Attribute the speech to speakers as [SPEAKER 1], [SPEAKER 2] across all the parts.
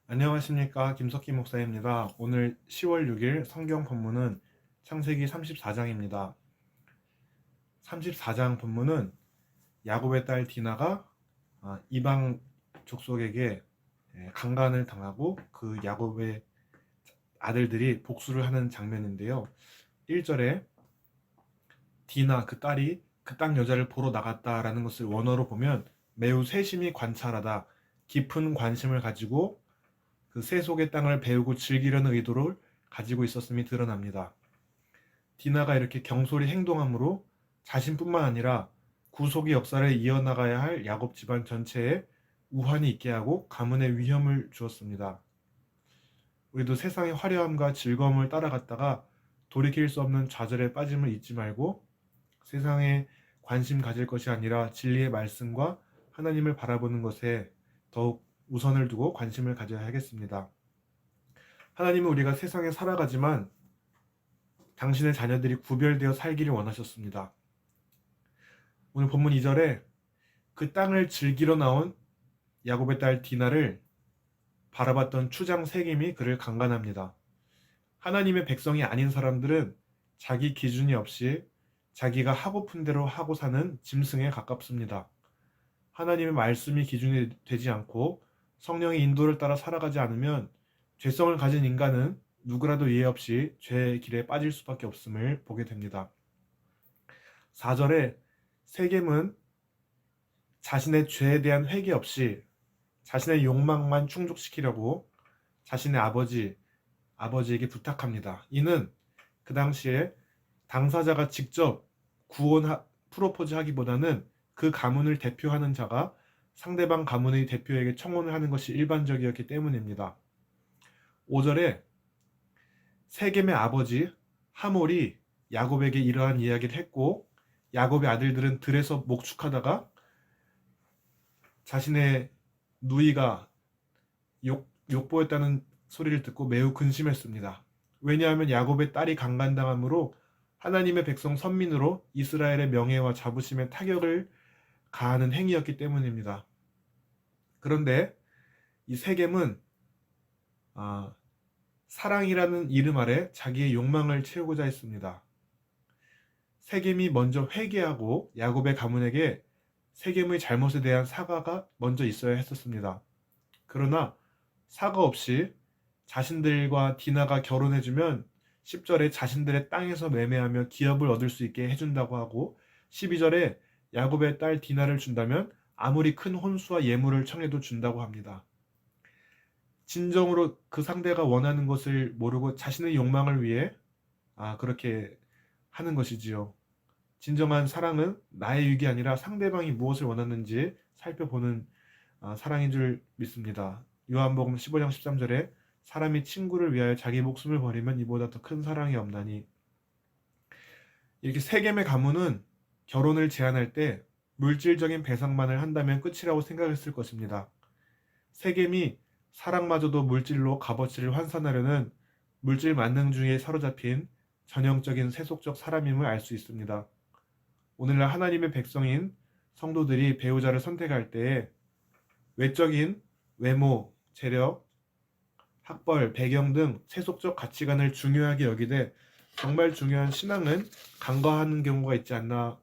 [SPEAKER 1] 안녕하십니까, 김석희 목사입니다. 오늘 10월 6일 성경 본문은 창세기 34장입니다. 34장 본문은 야곱의 딸 디나가 이방 족속에게 강간을 당하고 그 야곱의 아들들이 복수를 하는 장면인데요. 1절에 디나 그 딸이 그 땅 여자를 보러 나갔다라는 것을 원어로 보면 매우 세심히 관찰하다, 깊은 관심을 가지고 그 세속의 땅을 배우고 즐기려는 의도를 가지고 있었음이 드러납니다. 디나가 이렇게 경솔히 행동함으로 자신뿐만 아니라 구속의 역사를 이어나가야 할 야곱 집안 전체에 우환이 있게 하고 가문의 위험을 주었습니다. 우리도 세상의 화려함과 즐거움을 따라갔다가 돌이킬 수 없는 좌절에 빠짐을 잊지 말고 세상에 관심 가질 것이 아니라 진리의 말씀과 하나님을 바라보는 것에 더욱 우선을 두고 관심을 가져야 하겠습니다. 하나님은 우리가 세상에 살아가지만 당신의 자녀들이 구별되어 살기를 원하셨습니다. 오늘 본문 2절에 그 땅을 즐기러 나온 야곱의 딸 디나를 바라봤던 추장 세겜이 그를 강간합니다. 하나님의 백성이 아닌 사람들은 자기 기준이 없이 자기가 하고픈 대로 하고 사는 짐승에 가깝습니다. 하나님의 말씀이 기준이 되지 않고 성령의 인도를 따라 살아가지 않으면 죄성을 가진 인간은 누구라도 이해 없이 죄의 길에 빠질 수밖에 없음을 보게 됩니다. 4절에 세겜은 자신의 죄에 대한 회개 없이 자신의 욕망만 충족시키려고 자신의 아버지에게 부탁합니다. 이는 그 당시에 당사자가 직접 프로포즈하기보다는 그 가문을 대표하는 자가 상대방 가문의 대표에게 청혼을 하는 것이 일반적이었기 때문입니다. 5절에 세겜의 아버지 하몰이 야곱에게 이러한 이야기를 했고 야곱의 아들들은 들에서 목축하다가 자신의 누이가 욕보였다는 소리를 듣고 매우 근심했습니다. 왜냐하면 야곱의 딸이 강간당함으로 하나님의 백성 선민으로 이스라엘의 명예와 자부심에 타격을 가하는 행위였기 때문입니다. 그런데 이 세겜은 사랑이라는 이름 아래 자기의 욕망을 채우고자 했습니다. 세겜이 먼저 회개하고 야곱의 가문에게 세겜의 잘못에 대한 사과가 먼저 있어야 했었습니다. 그러나 사과 없이 자신들과 디나가 결혼해주면 10절에 자신들의 땅에서 매매하며 기업을 얻을 수 있게 해준다고 하고 12절에 야곱의 딸 디나를 준다면 아무리 큰 혼수와 예물을 청해도 준다고 합니다. 진정으로 그 상대가 원하는 것을 모르고 자신의 욕망을 위해 그렇게 하는 것이지요. 진정한 사랑은 나의 유익이 아니라 상대방이 무엇을 원하는지 살펴보는 사랑인 줄 믿습니다. 요한복음 15장 13절에 사람이 친구를 위하여 자기 목숨을 버리면 이보다 더 큰 사랑이 없나니. 이렇게 세겜의 가문은 결혼을 제안할 때 물질적인 배상만을 한다면 끝이라고 생각했을 것입니다. 세겜이 사랑마저도 물질로 값어치를 환산하려는 물질 만능주의에 사로잡힌 전형적인 세속적 사람임을 알 수 있습니다. 오늘날 하나님의 백성인 성도들이 배우자를 선택할 때에 외적인 외모, 재력, 학벌, 배경 등 세속적 가치관을 중요하게 여기되 정말 중요한 신앙은 간과하는 경우가 있지 않나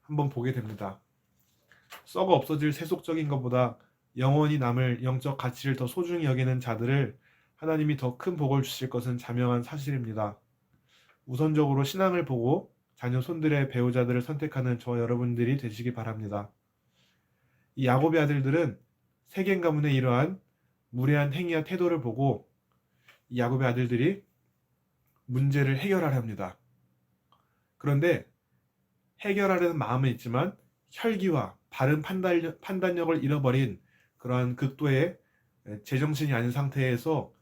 [SPEAKER 1] 한번 보게 됩니다. 썩어 없어질 세속적인 것보다 영원히 남을 영적 가치를 더 소중히 여기는 자들을 하나님이 더 큰 복을 주실 것은 자명한 사실입니다. 우선적으로 신앙을 보고 자녀 손들의 배우자들을 선택하는 저 여러분들이 되시기 바랍니다. 이 야곱의 아들들은 세겜 가문의 이러한 무례한 행위와 태도를 보고 이 야곱의 아들들이 문제를 해결하려 합니다. 그런데 해결하려는 마음은 있지만 혈기와 바른 판단력을 잃어버린 그러한 극도의 제정신이 아닌 상태에서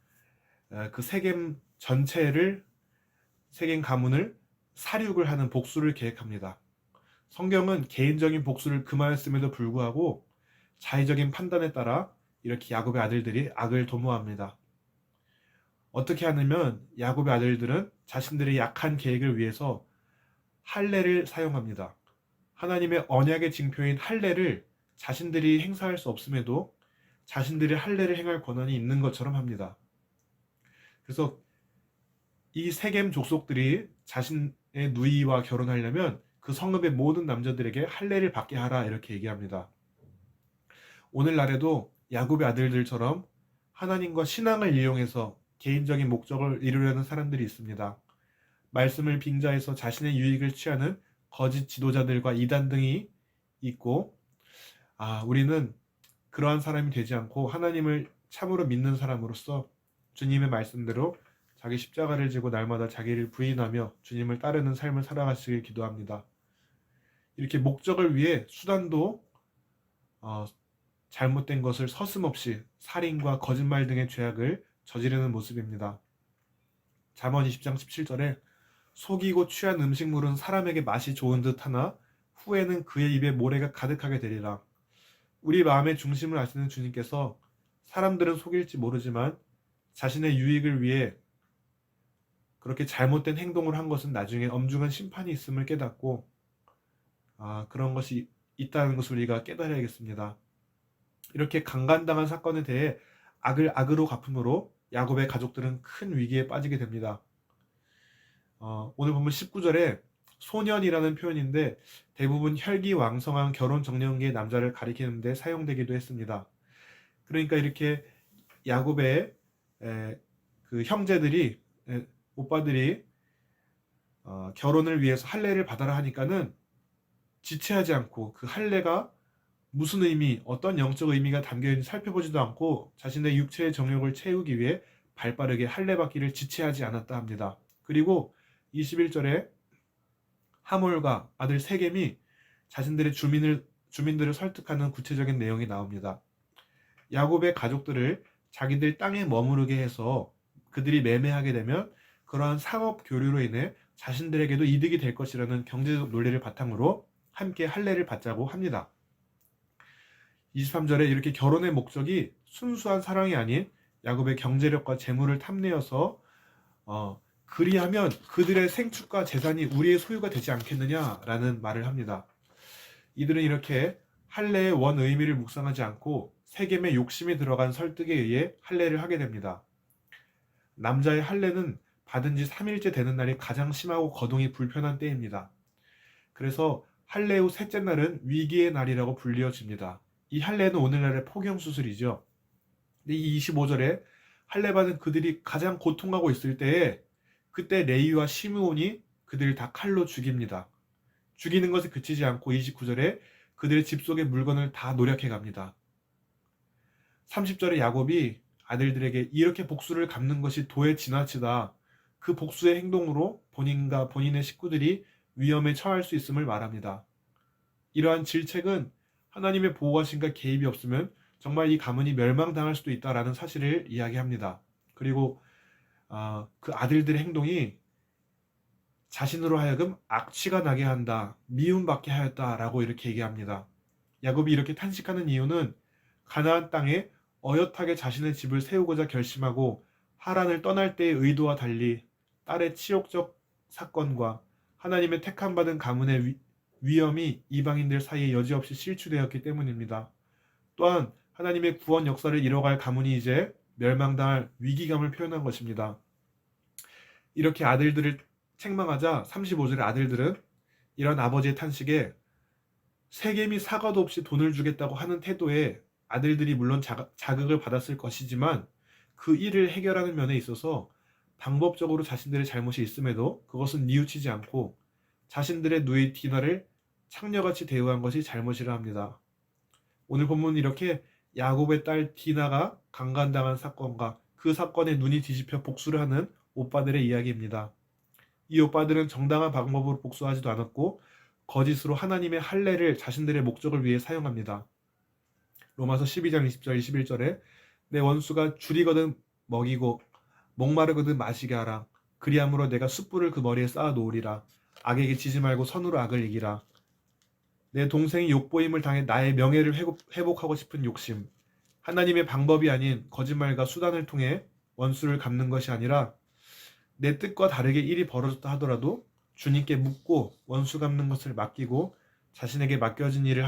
[SPEAKER 1] 그 세겜 전체를, 세겜 가문을 살육을 하는 복수를 계획합니다. 성경은 개인적인 복수를 금하였음에도 불구하고 자의적인 판단에 따라 이렇게 야곱의 아들들이 악을 도모합니다. 어떻게 하냐면 야곱의 아들들은 자신들의 약한 계획을 위해서 할례를 사용합니다. 하나님의 언약의 징표인 할례를 자신들이 행사할 수 없음에도 자신들의 할례를 행할 권한이 있는 것처럼 합니다. 그래서 이 세겜 족속들이 자신의 누이와 결혼하려면 그 성읍의 모든 남자들에게 할례를 받게 하라 이렇게 얘기합니다. 오늘날에도 야곱의 아들들처럼 하나님과 신앙을 이용해서 개인적인 목적을 이루려는 사람들이 있습니다. 말씀을 빙자해서 자신의 유익을 취하는 거짓 지도자들과 이단 등이 있고, 우리는 그러한 사람이 되지 않고 하나님을 참으로 믿는 사람으로서 주님의 말씀대로 자기 십자가를 지고 날마다 자기를 부인하며 주님을 따르는 삶을 살아가시길 기도합니다. 이렇게 목적을 위해 수단도 잘못된 것을 서슴없이 살인과 거짓말 등의 죄악을 저지르는 모습입니다. 잠언 20장 17절에 속이고 취한 음식물은 사람에게 맛이 좋은 듯 하나 후에는 그의 입에 모래가 가득하게 되리라. 우리 마음의 중심을 아시는 주님께서 사람들은 속일지 모르지만 자신의 유익을 위해 그렇게 잘못된 행동을 한 것은 나중에 엄중한 심판이 있음을 깨닫고 그런 것이 있다는 것을 우리가 깨달아야겠습니다. 이렇게 강간당한 사건에 대해 악을 악으로 갚음으로 야곱의 가족들은 큰 위기에 빠지게 됩니다. 오늘 보면 19절에 소년이라는 표현인데 대부분 혈기왕성한 결혼 정년기의 남자를 가리키는 데 사용되기도 했습니다. 그러니까 이렇게 야곱의 그 형제들이 오빠들이 결혼을 위해서 할례를 받아라 하니까는 지체하지 않고 그 할례가 무슨 의미, 어떤 영적 의미가 담겨있는지 살펴보지도 않고 자신의 육체의 정욕을 채우기 위해 발빠르게 할례 받기를 지체하지 않았다 합니다. 그리고 21절에 하몰과 아들 세겜이 자신들의 주민들을 설득하는 구체적인 내용이 나옵니다. 야곱의 가족들을 자기들 땅에 머무르게 해서 그들이 매매하게 되면 그러한 상업 교류로 인해 자신들에게도 이득이 될 것이라는 경제적 논리를 바탕으로 함께 할례를 받자고 합니다. 23절에 이렇게 결혼의 목적이 순수한 사랑이 아닌 야곱의 경제력과 재물을 탐내어서 그리하면 그들의 생축과 재산이 우리의 소유가 되지 않겠느냐라는 말을 합니다. 이들은 이렇게 할례의 원 의미를 묵상하지 않고 세겜의 욕심이 들어간 설득에 의해 할례를 하게 됩니다. 남자의 할례는 받은 지 3일째 되는 날이 가장 심하고 거동이 불편한 때입니다. 그래서 할례 후 셋째 날은 위기의 날이라고 불리어집니다. 이 할례는 오늘날의 포경수술이죠. 이 25절에 할례 받은 그들이 가장 고통하고 있을 때에 그때 레위와 시므온이 그들을 다 칼로 죽입니다. 죽이는 것에 그치지 않고 29절에 그들의 집 속의 물건을 다 노력해 갑니다. 30절에 야곱이 아들들에게 이렇게 복수를 갚는 것이 도에 지나치다. 그 복수의 행동으로 본인과 본인의 식구들이 위험에 처할 수 있음을 말합니다. 이러한 질책은 하나님의 보호하심과 개입이 없으면 정말 이 가문이 멸망당할 수도 있다라는 사실을 이야기합니다. 그리고 그 아들들의 행동이 자신으로 하여금 악취가 나게 한다, 미움받게 하였다라고 이렇게 얘기합니다. 야곱이 이렇게 탄식하는 이유는 가나안 땅에 어엿하게 자신의 집을 세우고자 결심하고 하란을 떠날 때의 의도와 달리 딸의 치욕적 사건과 하나님의 택함받은 가문의 위험이 이방인들 사이에 여지없이 실추되었기 때문입니다. 또한 하나님의 구원 역사를 이뤄갈 가문이 이제 멸망당할 위기감을 표현한 것입니다. 이렇게 아들들을 책망하자 35절의 아들들은 이런 아버지의 탄식에 세겜이 사과도 없이 돈을 주겠다고 하는 태도에 아들들이 물론 자극을 받았을 것이지만 그 일을 해결하는 면에 있어서 방법적으로 자신들의 잘못이 있음에도 그것은 뉘우치지 않고 자신들의 누이 디나를 창녀같이 대우한 것이 잘못이라 합니다. 오늘 본문은 이렇게 야곱의 딸 디나가 강간당한 사건과 그 사건에 눈이 뒤집혀 복수를 하는 오빠들의 이야기입니다. 이 오빠들은 정당한 방법으로 복수하지도 않았고 거짓으로 하나님의 할례를 자신들의 목적을 위해 사용합니다. 로마서 12장 20절 21절에 내 원수가 줄이거든 먹이고 목마르거든 마시게 하라. 그리함으로 내가 숯불을 그 머리에 쌓아 놓으리라. 악에게 지지 말고 선으로 악을 이기라. 내 동생이 욕보임을 당해 나의 명예를 회복하고 싶은 욕심. 하나님의 방법이 아닌 거짓말과 수단을 통해 원수를 갚는 것이 아니라 내 뜻과 다르게 일이 벌어졌다 하더라도 주님께 묻고 원수 갚는 것을 맡기고 자신에게 맡겨진 일을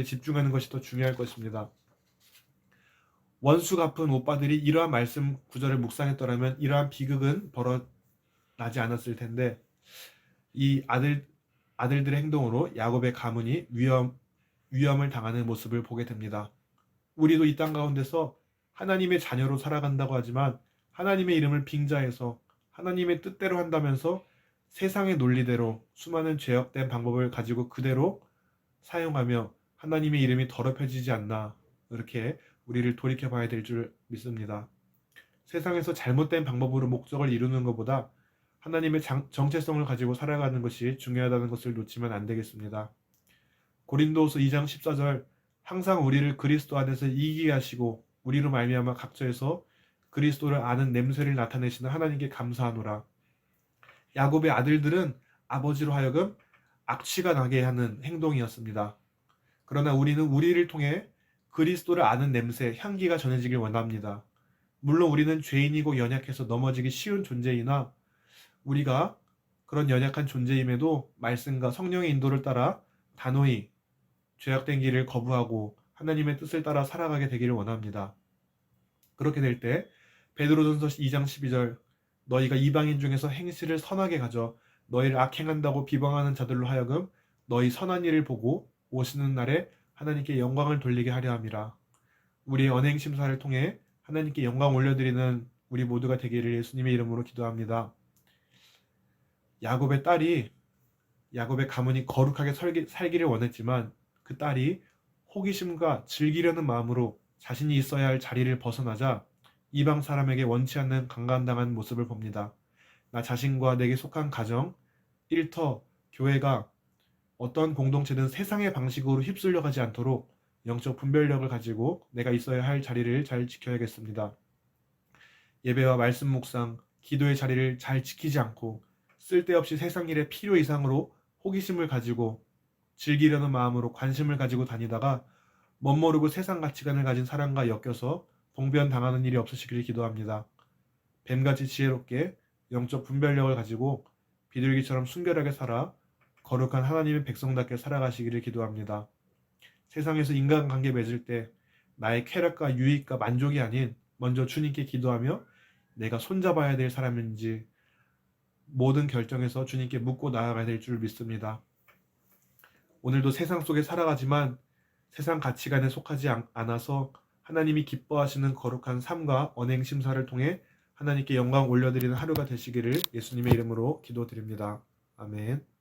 [SPEAKER 1] 집중하는 것이 더 중요할 것입니다. 원수 갚은 오빠들이 이러한 말씀 구절을 묵상했더라면 이러한 비극은 벌어나지 않았을 텐데 이 아들들의 행동으로 야곱의 가문이 위험을 당하는 모습을 보게 됩니다. 우리도 이 땅 가운데서 하나님의 자녀로 살아간다고 하지만 하나님의 이름을 빙자해서 하나님의 뜻대로 한다면서 세상의 논리대로 수많은 죄악된 방법을 가지고 그대로 사용하며 하나님의 이름이 더럽혀지지 않나, 이렇게 우리를 돌이켜 봐야 될 줄 믿습니다. 세상에서 잘못된 방법으로 목적을 이루는 것보다 하나님의 정체성을 가지고 살아가는 것이 중요하다는 것을 놓치면 안 되겠습니다. 고린도후서 2장 14절, 항상 우리를 그리스도 안에서 이기게 하시고 우리로 말미암아 각처에서 그리스도를 아는 냄새를 나타내시는 하나님께 감사하노라. 야곱의 아들들은 아버지로 하여금 악취가 나게 하는 행동이었습니다. 그러나 우리는 우리를 통해 그리스도를 아는 냄새, 향기가 전해지길 원합니다. 물론 우리는 죄인이고 연약해서 넘어지기 쉬운 존재이나 우리가 그런 연약한 존재임에도 말씀과 성령의 인도를 따라 단호히 죄악된 길을 거부하고 하나님의 뜻을 따라 살아가게 되기를 원합니다. 그렇게 될 때 베드로전서 2장 12절, 너희가 이방인 중에서 행실을 선하게 가져 너희를 악행한다고 비방하는 자들로 하여금 너희 선한 일을 보고 오시는 날에 하나님께 영광을 돌리게 하려 함이라. 우리의 언행 심사를 통해 하나님께 영광 올려드리는 우리 모두가 되기를 예수님의 이름으로 기도합니다. 야곱의 가문이 거룩하게 살기를 원했지만 그 딸이 호기심과 즐기려는 마음으로 자신이 있어야 할 자리를 벗어나자 이방 사람에게 원치 않는 강간당한 모습을 봅니다. 나 자신과 내게 속한 가정, 일터, 교회가 어떤 공동체든 세상의 방식으로 휩쓸려가지 않도록 영적 분별력을 가지고 내가 있어야 할 자리를 잘 지켜야겠습니다. 예배와 말씀 묵상, 기도의 자리를 잘 지키지 않고 쓸데없이 세상 일에 필요 이상으로 호기심을 가지고 즐기려는 마음으로 관심을 가지고 다니다가 멋모르고 세상 가치관을 가진 사람과 엮여서 봉변 당하는 일이 없으시기를 기도합니다. 뱀같이 지혜롭게 영적 분별력을 가지고 비둘기처럼 순결하게 살아 거룩한 하나님의 백성답게 살아가시기를 기도합니다. 세상에서 인간관계 맺을 때 나의 쾌락과 유익과 만족이 아닌 먼저 주님께 기도하며 내가 손잡아야 될 사람인지 모든 결정에서 주님께 묻고 나아가야 될 줄 믿습니다. 오늘도 세상 속에 살아가지만 세상 가치관에 속하지 않아서 하나님이 기뻐하시는 거룩한 삶과 언행 심사를 통해 하나님께 영광 올려드리는 하루가 되시기를 예수님의 이름으로 기도드립니다. 아멘.